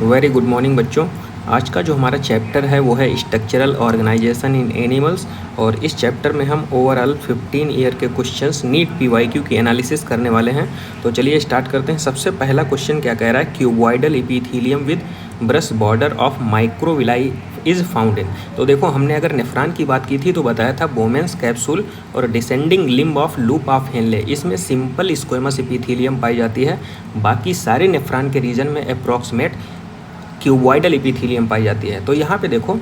Very good morning बच्चों। आज का जो हमारा चैप्टर है वो है स्ट्रक्चरल ऑर्गेनाइजेशन इन एनिमल्स और इस चैप्टर में हम ओवरऑल 15 ईयर के क्वेश्चंस नीट पीवाईक्यू की एनालिसिस करने वाले हैं। तो चलिए स्टार्ट करते हैं। सबसे पहला क्वेश्चन क्या कह रहा है, cuboidal epithelium with brush border of microvilli is found in. तो देखो, हमने अगर नेफ्रॉन की बात की थी तो बताया था बोमेंस कैप्सूल और descending limb of loop of Henle, इसमें सिंपल स्क्वेमस एपिथेलियम पाई जाती है। बाकी सारे नेफ्रॉन के रीजन में अप्रॉक्सीमेट क्यूबॉइडल एपिथेलियम पाई जाती है। तो यहाँ पे देखो,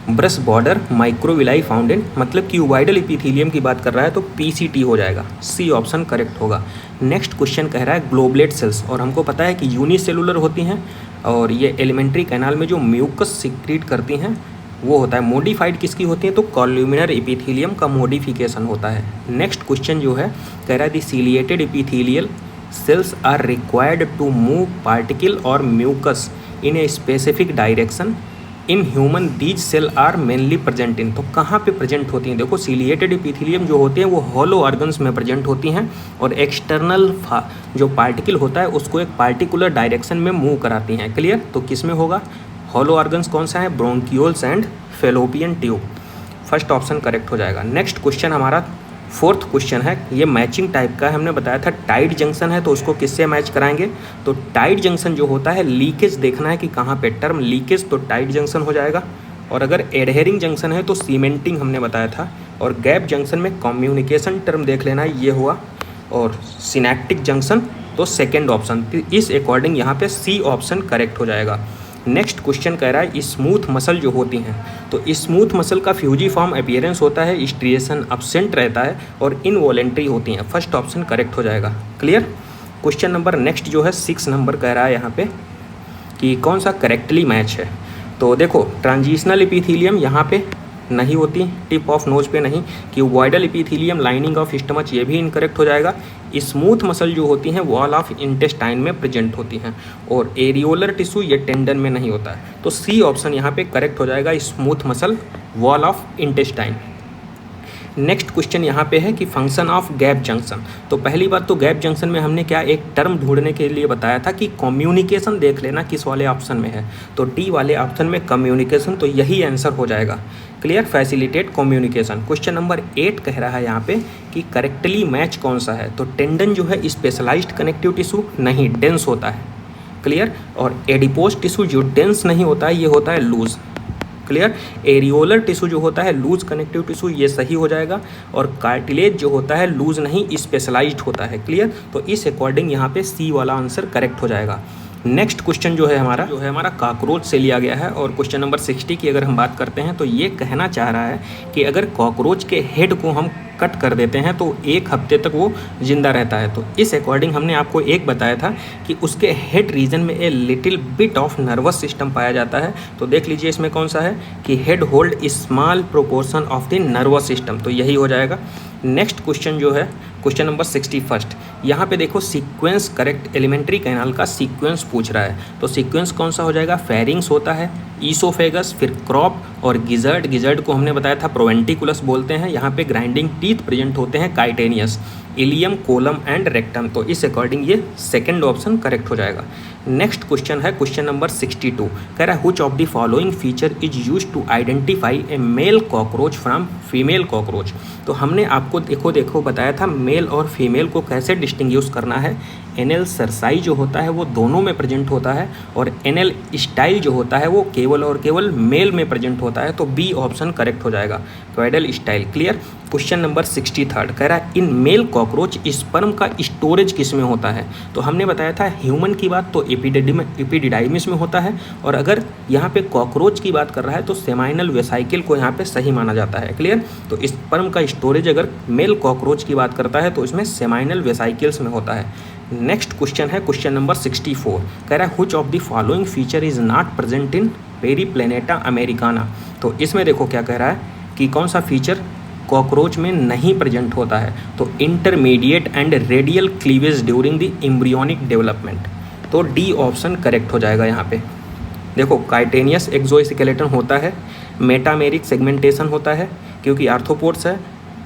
ब्रश बॉर्डर माइक्रोविलाई फाउंडेन मतलब क्यूबॉइडल एपिथेलियम की बात कर रहा है तो पीसीटी हो जाएगा, सी ऑप्शन करेक्ट होगा। नेक्स्ट क्वेश्चन कह रहा है ग्लोबलेट सेल्स, और हमको पता है कि यूनिसेलुलर होती हैं और ये एलिमेंट्री कैनाल में जो म्यूकस सिक्रीट करती हैं वो होता है। मॉडिफाइड किसकी होती है तो कॉल्यूमिनर एपिथेलियम का मॉडिफिकेशन होता है। नेक्स्ट क्वेश्चन जो है कह रहा है the ciliated epithelial cells are required to move particle और mucus in a specific direction in human these cell are mainly present in. तो कहाँ पे प्रेजेंट होती हैं? देखो, सिलिएटेड एपिथेलियम जो होते हैं वो हॉलो ऑर्गन्स में प्रेजेंट होती हैं और एक्सटर्नल जो पार्टिकल होता है उसको एक पार्टिकुलर डायरेक्शन में मूव कराती हैं। क्लियर? तो किस में होगा? हॉलो ऑर्गन्स कौन सा है? Bronchioles and fallopian tube. First option correct हो जाएगा। नेक्स्ट क्वेश्चन हमारा फोर्थ क्वेश्चन है, ये मैचिंग टाइप का है। हमने बताया था टाइड जंक्शन है तो उसको किससे मैच कराएंगे? तो टाइड जंक्शन जो होता है, लीकेज देखना है कि कहाँ पे टर्म लीकेज, तो टाइड जंक्शन हो जाएगा। और अगर एडहेरिंग जंक्शन है तो सीमेंटिंग हमने बताया था। और गैप जंक्शन में कम्युनिकेशन टर्म देख लेना है, ये हुआ। और सिनेप्टिक जंक्शन तो सेकेंड ऑप्शन। इस अकॉर्डिंग यहाँ पे सी ऑप्शन करेक्ट हो जाएगा। नेक्स्ट क्वेश्चन कह रहा है स्मूथ मसल जो होती हैं, तो स्मूथ मसल का फ्यूजीफॉर्म अपीयरेंस होता है, स्ट्रिएशन अब्सेंट रहता है और इनवॉलेंट्री होती हैं। फर्स्ट ऑप्शन करेक्ट हो जाएगा। क्लियर? क्वेश्चन नंबर नेक्स्ट जो है 6 नंबर कह रहा है यहाँ पे कि कौन सा करेक्टली मैच है। तो देखो, ट्रांजिशनल एपिथेलियम यहाँ पे नहीं होती, टिप ऑफ नोज पे नहीं। Cuboidal epithelium lining of stomach, ये भी इनकरेक्ट हो जाएगा। स्मूथ मसल जो होती हैं वॉल ऑफ इंटेस्टाइन में प्रेजेंट होती हैं और एरियोलर टिश्यू ये टेंडन में नहीं होता है। तो सी ऑप्शन यहाँ पे करेक्ट हो जाएगा, smooth muscle wall of intestine. Next question यहाँ पे है कि फंक्शन ऑफ गैप जंक्शन। तो पहली बात तो गैप जंक्शन में हमने क्या एक टर्म ढूंढने के लिए बताया था कि कम्युनिकेशन देख लेना किस वाले ऑप्शन में है। तो डी वाले ऑप्शन में कम्युनिकेशन, तो यही आंसर हो जाएगा। Clear? Facilitate communication. Question number 8 कह रहा है यहाँ पे कि करेक्टली मैच कौन सा है। तो टेंडन जो है स्पेशलाइज्ड कनेक्टिव टिश्यू नहीं, डेंस होता है। क्लियर? और एडिपोज टिश्यू जो डेंस नहीं होता है ये होता है लूज। क्लियर? एरियोलर टिश्यू जो होता है लूज कनेक्टिव टिश्यू, ये सही हो जाएगा। और कार्टिलेज जो होता है लूज नहीं, स्पेशलाइज्ड होता है। क्लियर? तो इस अकॉर्डिंग यहाँ पे सी वाला आंसर करेक्ट हो जाएगा। नेक्स्ट क्वेश्चन जो है हमारा कॉकरोच से लिया गया है। और क्वेश्चन नंबर 60 की अगर हम बात करते हैं तो ये कहना चाह रहा है कि अगर कॉकरोच के हेड को हम कट कर देते हैं तो 1 हफ्ते तक वो जिंदा रहता है। तो इस अकॉर्डिंग हमने आपको एक बताया था कि उसके हेड रीजन में a little bit of nervous system पाया जाता है। तो देख लीजिए इसमें कौन सा है कि head hold small proportion of the nervous system, तो यही हो जाएगा। नेक्स्ट क्वेश्चन जो है क्वेश्चन नंबर 61, यहाँ पे देखो सीक्वेंस करेक्ट, एलिमेंट्री कैनाल का सीक्वेंस पूछ रहा है। तो सीक्वेंस कौन सा हो जाएगा? फेरिंग्स होता है, ईसोफेगस, फिर क्रॉप और गिजर्ड। गिजर्ड को हमने बताया था प्रोवेंटिकुलस बोलते हैं। यहाँ पे ग्राइंडिंग टीथ प्रेजेंट होते हैं, काइटेनियस, इलियम, कोलम एंड रेक्टम। तो इस अकॉर्डिंग ये सेकंड ऑप्शन करेक्ट हो जाएगा। नेक्स्ट क्वेश्चन है क्वेश्चन नंबर 62, कह रहा है which of the following feature is used to identify a male cockroach from female cockroach. तो हमने आपको देखो बताया था मेल और फीमेल को कैसे डिस्टिंग्विश करना है। एनएल सरसाई जो होता है वो दोनों में प्रेजेंट होता है और एनएल स्टाइल जो होता है वो केवल और केवल मेल में प्रेजेंट होता है। तो बी ऑप्शन करेक्ट हो जाएगा, क्वेडल स्टाइल। क्लियर? क्वेश्चन नंबर 63 कह रहा है इन मेल कॉकरोच स्पर्म का स्टोरेज किस में होता है। तो हमने बताया था ह्यूमन की बात तो एपिडिडाइमिस में होता है, और अगर यहाँ पे कॉकरोच की बात कर रहा है तो सेमाइनल वेसाइकिल को यहाँ पे सही माना जाता है। क्लियर? तो स्पर्म का स्टोरेज अगर मेल कॉकरोच की बात करता है तो इसमें सेमाइनल वेसाइकिल्स में होता है। नेक्स्ट क्वेश्चन है क्वेश्चन नंबर 64, कह रहा है which of the following feature is not present in Periplaneta Americana. तो इसमें देखो क्या कह रहा है कि कौन सा फीचर कॉकरोच में नहीं प्रेजेंट होता है। तो intermediate and radial cleavage during the embryonic development. तो डी ऑप्शन करेक्ट हो जाएगा। यहाँ पे देखो काइटेनियस एक्सोस्केलेटन होता है, मेटामेरिक सेगमेंटेशन होता है क्योंकि आर्थ्रोपोड्स है,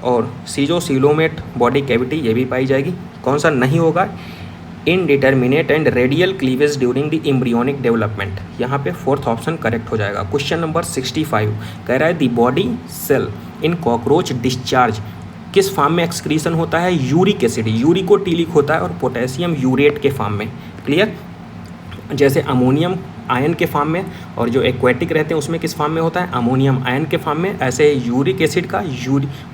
और सीजोसीलोमेट बॉडी कैविटी ये भी पाई जाएगी। कौन सा नहीं होगा? Indeterminate and radial cleavage during the embryonic development. यहाँ पे फोर्थ ऑप्शन करेक्ट हो जाएगा। क्वेश्चन नंबर 65 कह रहा है the body cell in cockroach discharge किस फॉर्म में एक्सक्रीशन होता है? यूरिक एसिड, यूरिकोटिलिक होता है और पोटेशियम यूरेट के फॉर्म में। क्लियर? जैसे अमोनियम आयन के फॉर्म में, और जो एक्वेटिक रहते हैं उसमें किस फॉर्म में होता है? अमोनियम आयन के फॉर्म में। ऐसे यूरिक एसिड का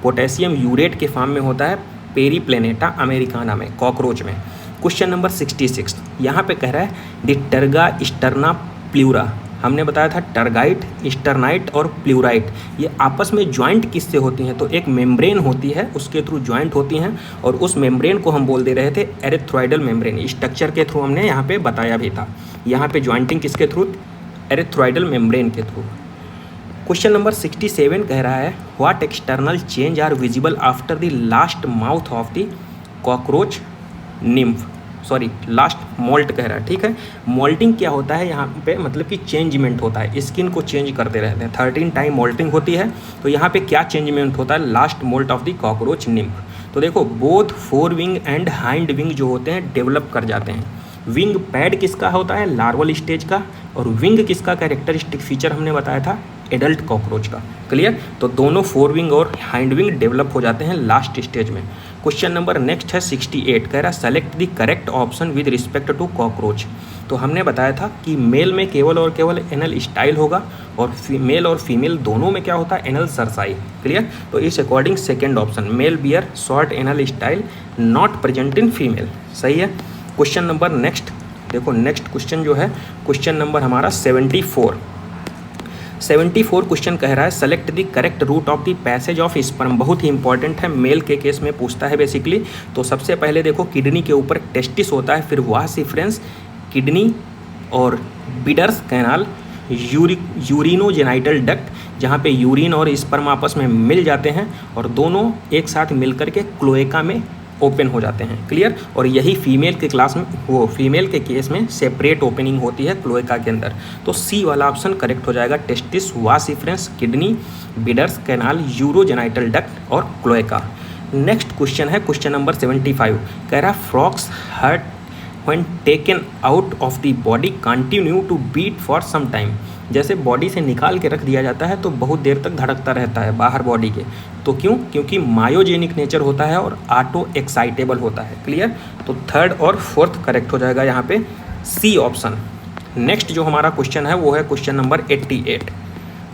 पोटेशियम यूरेट के फॉर्म में होता है पेरीप्लेनेटा अमेरिकाना में, कॉकरोच में। क्वेश्चन नंबर 66 यहाँ पे कह रहा है द टर्गा स्टर्ना प्लूरा। हमने बताया था टर्गाइट, स्टर्नाइट और प्लूराइट ये आपस में ज्वाइंट किससे होती हैं? तो एक मेम्ब्रेन होती है, उसके थ्रू ज्वाइंट होती हैं, और उस मेम्ब्रेन को हम बोल दे रहे थे एरिथ्रॉइडल मेम्ब्रेन। स्ट्रक्चर के थ्रू हमने यहाँ पे बताया भी था। यहाँ पे ज्वाइंटिंग किसके थ्रू? एरिथ्रॉइडल मेम्ब्रेन के थ्रू। क्वेश्चन नंबर 67 कह रहा है what external change are visible after the last mouth of the cockroach nymph, sorry last moult कह रहा है। ठीक है, मोल्टिंग क्या होता है यहाँ पे? मतलब कि चेंजमेंट होता है, स्किन को चेंज करते रहते हैं। 13 टाइम मोल्टिंग होती है। तो यहाँ पे क्या चेंजमेंट होता है? Last moult of the cockroach nymph. तो देखो both fore wing and hind wing जो होते हैं डेवलप कर जाते हैं। विंग पैड किसका होता है? लार्वल स्टेज का। और विंग किसका कैरेक्टरिस्टिक फीचर हमने बताया था? एडल्ट कॉकरोच का। क्लियर? तो दोनों फोर विंग और हाइंड विंग डेवलप हो जाते हैं लास्ट स्टेज में। क्वेश्चन नंबर नेक्स्ट है 68 कह रहा है select the correct option with respect to cockroach. तो हमने बताया था कि मेल में केवल और केवल एनल स्टाइल होगा, और मेल और फीमेल दोनों में क्या होता है? Anal cerci. क्लियर? तो इस according second option male bear short anal style not present in female, सही है। क्वेश्चन नंबर नेक्स्ट देखो, नेक्स्ट क्वेश्चन जो है क्वेश्चन नंबर हमारा 74 क्वेश्चन कह रहा है select the correct route of the passage of sperm. बहुत ही इंपॉर्टेंट है, मेल के केस में पूछता है बेसिकली। तो सबसे पहले देखो किडनी के ऊपर टेस्टिस होता है, फिर वास इफ्रेंस, किडनी और बिडर्स कैनाल, यूरिनोजेनाइटल डक्ट जहाँ पे यूरिन और स्पर्म आपस में मिल जाते हैं और दोनों एक साथ मिलकर के क्लोएका में ओपन हो जाते हैं। क्लियर? और यही फीमेल के क्लास में फीमेल के केस में सेपरेट ओपनिंग होती है क्लोएका के अंदर। तो सी वाला ऑप्शन करेक्ट हो जाएगा। Testis, vas efferens, kidney, Bidder's canal, urogenital duct और क्लोएका। नेक्स्ट क्वेश्चन है क्वेश्चन नंबर 75 कह रहा है frog's heart when taken out of the body continue to beat for some time. जैसे बॉडी से निकाल के रख दिया जाता है तो बहुत देर तक धड़कता रहता है बाहर बॉडी के। तो क्यों? क्योंकि मायोजेनिक नेचर होता है और ऑटो एक्साइटेबल होता है। क्लियर? तो थर्ड और फोर्थ करेक्ट हो जाएगा यहाँ पे सी ऑप्शन। नेक्स्ट जो हमारा क्वेश्चन है वो है क्वेश्चन नंबर 88।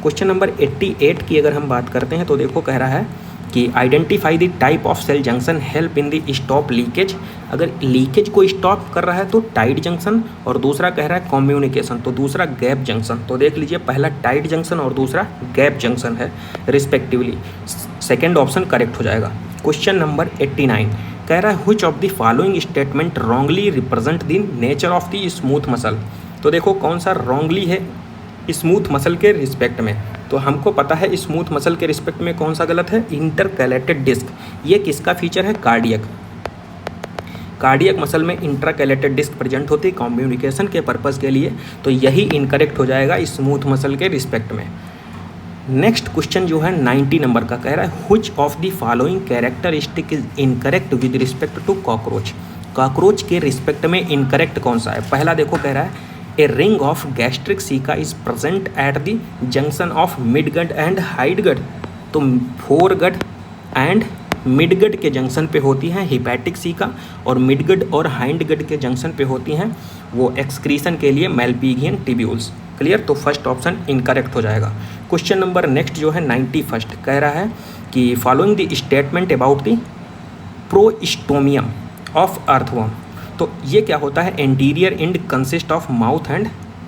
क्वेश्चन नंबर 88 की अगर हम बात करते हैं तो देखो कह रहा है कि identify the type of cell junction help in the stop leakage. अगर लीकेज को स्टॉप कर रहा है तो टाइट जंक्शन, और दूसरा कह रहा है कम्युनिकेशन तो दूसरा गैप जंक्शन। तो देख लीजिए पहला टाइट जंक्शन और दूसरा गैप जंक्शन है रिस्पेक्टिवली। सेकेंड ऑप्शन करेक्ट हो जाएगा। क्वेश्चन नंबर 89 कह रहा है which of the following statement wrongly represent the nature of the smooth muscle. तो देखो कौन सा रॉन्गली है स्मूथ मसल के रिस्पेक्ट में। तो हमको पता है स्मूथ मसल के रिस्पेक्ट में कौन सा गलत है? Intercalated disc. ये किसका फीचर है? कार्डियक। कार्डियक मसल में इंटरकैलेटेड डिस्क प्रेजेंट होती है कम्युनिकेशन के पर्पज़ के लिए। तो यही इनकरेक्ट हो जाएगा स्मूथ मसल के रिस्पेक्ट में। नेक्स्ट क्वेश्चन जो है 90 नंबर का कह रहा है which of the following characteristic is incorrect with respect to cockroach. Cockroach के रिस्पेक्ट में इनकरेक्ट कौन सा है? पहला देखो कह रहा है a ring of gastric caeca is present at the junction of midgut and hindgut. तो फोरगट एंड मिडगट के जंक्शन पे होती हैं हिपैटिक सीका, और मिडगट और हाइंडगट के जंक्शन पे होती हैं वो एक्सक्रीशन के लिए मेल्पिगियन टिब्यूल्स। क्लियर? तो फर्स्ट ऑप्शन इनकरेक्ट हो जाएगा। क्वेश्चन नंबर नेक्स्ट जो है 91 कह रहा है कि following the statement about the prostomium of earthworm. तो ये क्या होता है? Anterior end consist of mouth and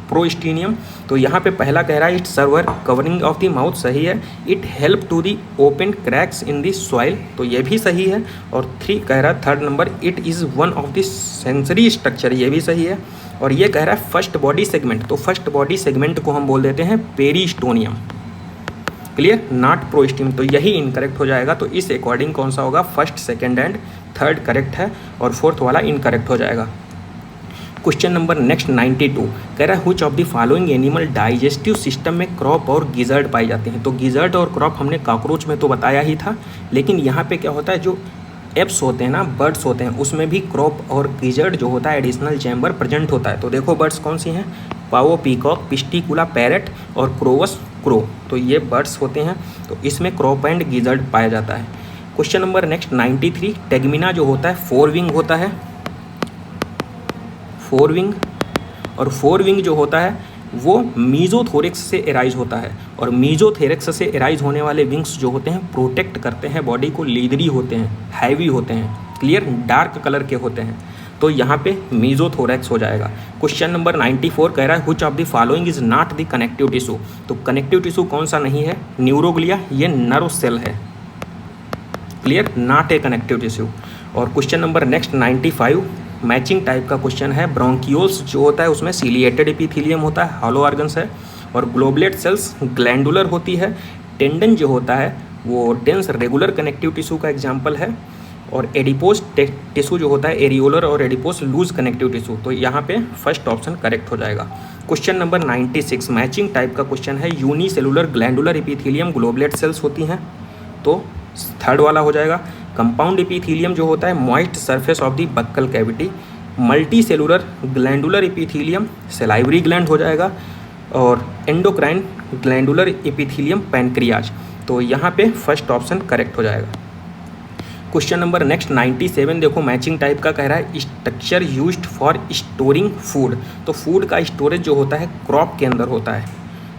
prostomium. तो यहाँ पे पहला कह रहा है it server covering of the mouth, सही है। It help to the open cracks in the soil, तो ये भी सही है। और 3 कह रहा है third number it is one of the sensory structure, ये भी सही है। और ये कह रहा है फर्स्ट बॉडी सेगमेंट, तो फर्स्ट बॉडी सेगमेंट को हम बोल देते हैं पेरिस्टोनियम। क्लियर? नॉट प्रोस्टियम, तो यही इनकरेक्ट हो जाएगा। तो इस अकॉर्डिंग कौन सा होगा? First, second and third correct है और फोर्थ वाला इनकरेक्ट हो जाएगा। क्वेश्चन नंबर नेक्स्ट 92 कह रहा है which of the following animal digestive system में क्रॉप और गिजर्ड पाई जाती हैं। तो गिजर्ड और क्रॉप हमने कॉकरोच में तो बताया ही था, लेकिन यहाँ पे क्या होता है जो एप्स होते हैं ना, बर्ड्स होते हैं, उसमें भी क्रॉप और गिजर्ड जो होता है एडिशनल चैम्बर प्रेजेंट होता है। तो देखो बर्ड्स कौन सी हैं, पावो पीकॉक, पिस्टिकुला पैरेट और क्रोवस क्रो, तो ये बर्ड्स होते हैं। तो इसमें क्रॉप एंड गिजर्ड पाया जाता है। क्वेश्चन नंबर नेक्स्ट 93, टेगमिना जो होता है 4 विंग होता है, 4 विंग, और 4 विंग जो होता है वो मीजोथोरिक्स से एराइज होता है, और मीजोथोरिक्स से एराइज होने वाले विंग्स जो होते हैं प्रोटेक्ट करते हैं बॉडी को, लीदरी होते हैं, हैवी होते हैं, क्लियर, डार्क कलर के होते हैं। तो यहाँ पे मीजोथोरैक्स हो जाएगा। क्वेश्चन नंबर 94 कह रहा है which of the following is not the connective tissue, तो कनेक्टिव टिश्यू कौन सा नहीं है, न्यूरोग्लिया, ये नर्व सेल है, clear, not a connective tissue. और question number next 95 matching type का क्वेश्चन है, ब्रोंकियोल्स जो होता है उसमें सिलिएटेड एपिथेलियम होता है, हॉलो ऑर्गन्स है, और ग्लोबुलेट सेल्स ग्लैंडुलर होती है। टेंडन जो होता है वो डेंस रेगुलर कनेक्टिव टिश्यू का एग्जाम्पल है, और एडिपोज टिश्यू जो होता है एरियोलर और एडिपोज लूज कनेक्टिव टिश्यू। तो यहाँ पे फर्स्ट ऑप्शन करेक्ट हो जाएगा। क्वेश्चन नंबर 96 मैचिंग टाइप का क्वेश्चन है, यूनिसेलुलर ग्लैंडुलर एपिथेलियम ग्लोबुलेट सेल्स होती हैं, तो थर्ड वाला हो जाएगा। कंपाउंड एपिथेलियम जो होता है moist surface of the buccal cavity. Multi cellular glandular epithelium salivary gland हो जाएगा, और एंडोक्राइन ग्लैंडुलर एपिथेलियम पैनक्रियाज। तो यहाँ पे फर्स्ट ऑप्शन करेक्ट हो जाएगा। क्वेश्चन नंबर नेक्स्ट 97 देखो मैचिंग टाइप का कह रहा है structure used for storing food, तो फूड का स्टोरेज जो होता है क्रॉप के अंदर होता है।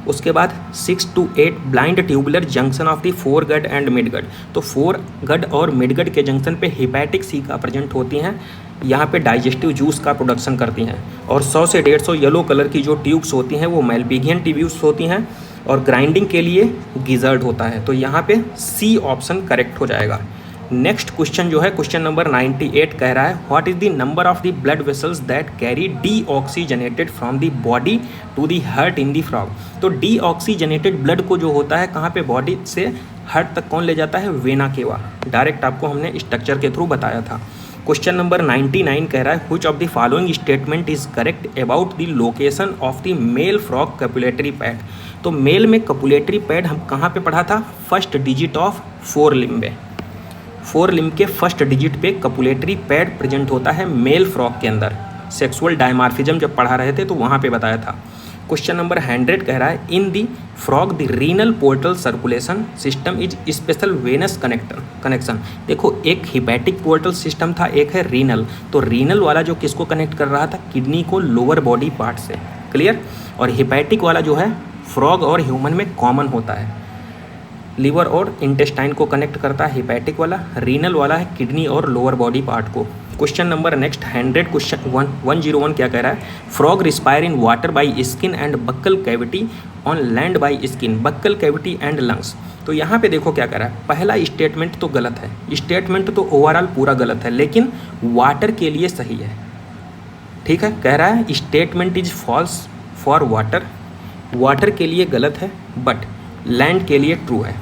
उसके बाद 6 to 8 blind tubular junction of the four गड एंड मिड गड, तो फोर गड और मिड गड के जंक्शन पे हिपैटिक सीका प्रेजेंट होती हैं, यहाँ पे डाइजेस्टिव जूस का प्रोडक्शन करती हैं। और 100 से 150 येलो कलर की जो ट्यूब्स होती हैं वो मेलपिगियन ट्यूब्स होती हैं, और ग्राइंडिंग के लिए गिजर्ड होता है। तो यहाँ पे सी ऑप्शन करेक्ट हो जाएगा। नेक्स्ट क्वेश्चन जो है क्वेश्चन नंबर 98 कह रहा है what is the number of the blood vessels that carry deoxygenated from the body to the heart in the frog, तो डीऑक्सीजनेटेड ब्लड को जो होता है कहाँ पे बॉडी से हार्ट तक कौन ले जाता है, वेना केवा, डायरेक्ट आपको हमने स्ट्रक्चर के थ्रू बताया था। क्वेश्चन नंबर 99 कह रहा है which of the following statement is correct about the location of the male frog copulatory pad, तो मेल में कपुलेटरी पैड हम कहाँ पे पढ़ा था, फर्स्ट डिजिट ऑफ 4 लिम्ब में, 4 लिम्ब के फर्स्ट डिजिट पे कपुलेटरी पैड प्रेजेंट होता है मेल फ्रॉग के अंदर। सेक्सुअल डायमार्फिज्म जब पढ़ा रहे थे तो वहाँ पे बताया था। क्वेश्चन नंबर 100 कह रहा है in the frog the renal portal circulation system is special venous connection, देखो एक हिपैटिक पोर्टल सिस्टम था, एक है रीनल, तो रीनल वाला जो किसको कनेक्ट कर रहा था, किडनी को लोअर बॉडी पार्ट से, क्लियर, और हिपैटिक वाला जो है फ्रॉग और ह्यूमन में कॉमन होता है, लीवर और इंटेस्टाइन को कनेक्ट करता है हिपैटिक वाला, रीनल वाला है किडनी और लोअर बॉडी पार्ट को। क्वेश्चन नंबर नेक्स्ट 100 क्वेश्चन 101 क्या कह रहा है, frog respire in water by skin and buccal cavity on land by skin, buccal cavity and lungs. तो यहाँ पे देखो क्या कह रहा है, पहला स्टेटमेंट तो गलत है, स्टेटमेंट तो ओवरऑल पूरा गलत है, लेकिन वाटर के लिए सही है, ठीक है। कह रहा है statement is false for water, water के लिए गलत है बट लैंड के लिए ट्रू है।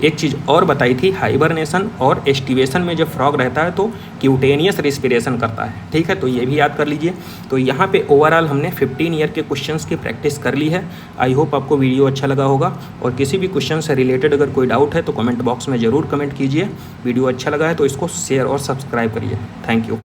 एक चीज़ और बताई थी, हाइबरनेशन और एस्टिवेशन में जब फ्रॉग रहता है तो क्यूटेनियस रिस्पिरेशन करता है, ठीक है, तो ये भी याद कर लीजिए। तो यहाँ पे ओवरऑल हमने 15 ईयर के क्वेश्चंस की प्रैक्टिस कर ली है। आई होप आपको वीडियो अच्छा लगा होगा, और किसी भी क्वेश्चन से रिलेटेड अगर कोई डाउट है तो कमेंट बॉक्स में ज़रूर कमेंट कीजिए। वीडियो अच्छा लगा है तो इसको शेयर और सब्सक्राइब करिए। Thank you.